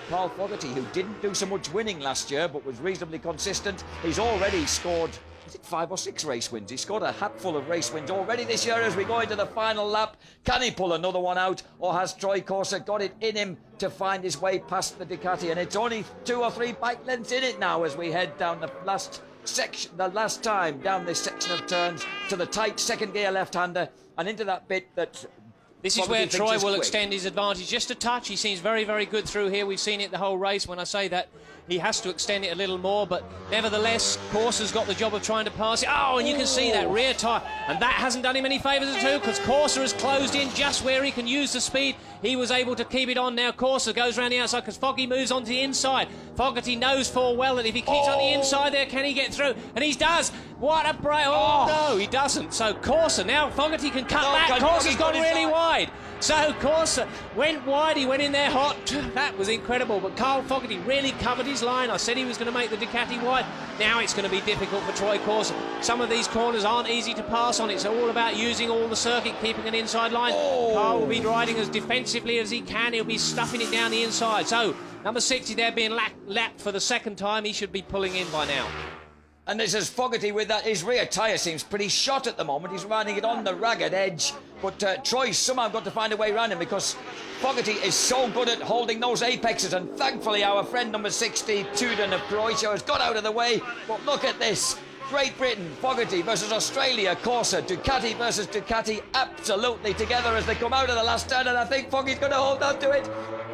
Carl Fogarty, who didn't do so much winning last year but was reasonably consistent. He's already scored, is it 5 or 6 race wins? He scored a hatful of race wins already this year as we go into the final lap. Can he pull another one out, or has Troy Corser got it in him to find his way past the Ducati? And it's only 2 or 3 bike lengths in it now as we head down the last section, the last time down this section of turns to the tight second gear left-hander and into that bit that... This is where Troy will extend his advantage just a touch. He seems very, very good through here. We've seen it the whole race. When I say that, he has to extend it a little more, but nevertheless, Corser's got the job of trying to pass it. Oh, and you can see that rear tyre, and that hasn't done him any favours at all, because Corser has closed in just where he can use the speed. He was able to keep it on. Now Corser goes around the outside because Foggy moves onto the inside. Fogarty knows full well that if he keeps on the inside there, can he get through? And he does. What a break. Oh, no, he doesn't. So Corser, now Fogarty can cut back. Corser's gone really wide. So Corser went wide, he went in there hot. That was incredible, but Carl Fogarty really covered his line. I said he was going to make the Ducati wide. Now it's going to be difficult for Troy Corser. Some of these corners aren't easy to pass on. It's all about using all the circuit, keeping an inside line. Carl will be riding as defensively as he can. He'll be stuffing it down the inside. So number 60 there being lapped for the second time. He should be pulling in by now. And this is Fogarty with that. His rear tyre seems pretty shot at the moment. He's riding it on the ragged edge. But Troy's somehow got to find a way around him because Fogarty is so good at holding those apexes. And thankfully, our friend number 60, Tuden of Croatia, has got out of the way. But look at this. Great Britain, Fogarty versus Australia, Corser, Ducati versus Ducati, absolutely together as they come out of the last turn. And I think Foggy's going to hold on to it.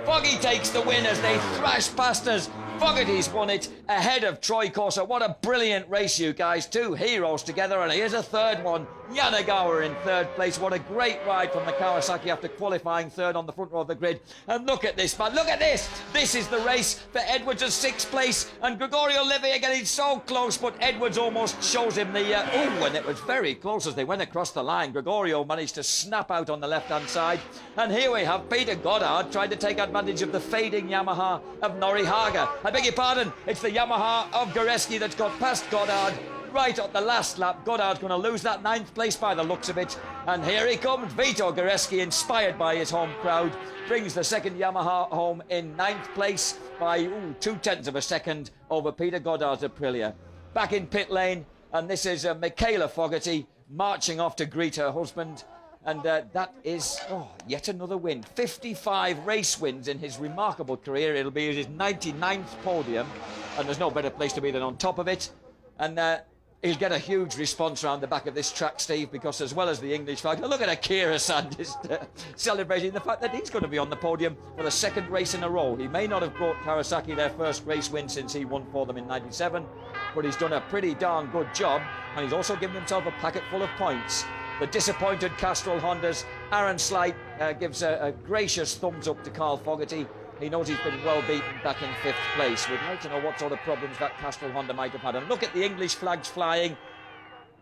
Foggy takes the win as they thrash past us. Fogarty's won it ahead of Troy Corser. What a brilliant race, you guys. 2 heroes together, and here's a third one. Yanagawa in third place. What a great ride from the Kawasaki after qualifying third on the front row of the grid. And look at this, man. Look at this. This is the race for Edwards' 6th place. And Gregorio Livia getting so close, but Edwards almost shows him the... oh, and it was very close as they went across the line. Gregorio managed to snap out on the left-hand side. And here we have Peter Goddard trying to take advantage of the fading Yamaha of Norihaga. I beg your pardon, it's the Yamaha of Goreski that's got past Goddard. Right at the last lap, Goddard's going to lose that 9th place by the looks of it. And here he comes, Vito Goreski, inspired by his home crowd, brings the second Yamaha home in 9th place by 0.2 of a second over Peter Goddard's Aprilia. Back in pit lane, and this is Michaela Fogarty marching off to greet her husband. And that is yet another win. 55 race wins in his remarkable career. It'll be his 99th podium, and there's no better place to be than on top of it. And he'll get a huge response around the back of this track, Steve, because as well as the English flag, look at Akira-san just celebrating the fact that he's going to be on the podium for the 2nd race in a row. He may not have brought Kawasaki their first race win since he won for them in '97, but he's done a pretty darn good job, and he's also given himself a packet full of points. The disappointed Castrol Hondas, Aaron Slight gives a gracious thumbs up to Carl Fogarty. He knows he's been well beaten back in 5th place. We'd like to know what sort of problems that Castrol Honda might have had. And look at the English flags flying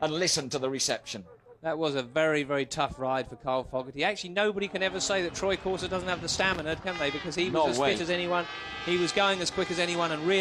and listen to the reception. That was a very, very tough ride for Carl Fogarty. Actually, nobody can ever say that Troy Corser doesn't have the stamina, can they? Because he was as fit as anyone. He was going as quick as anyone and really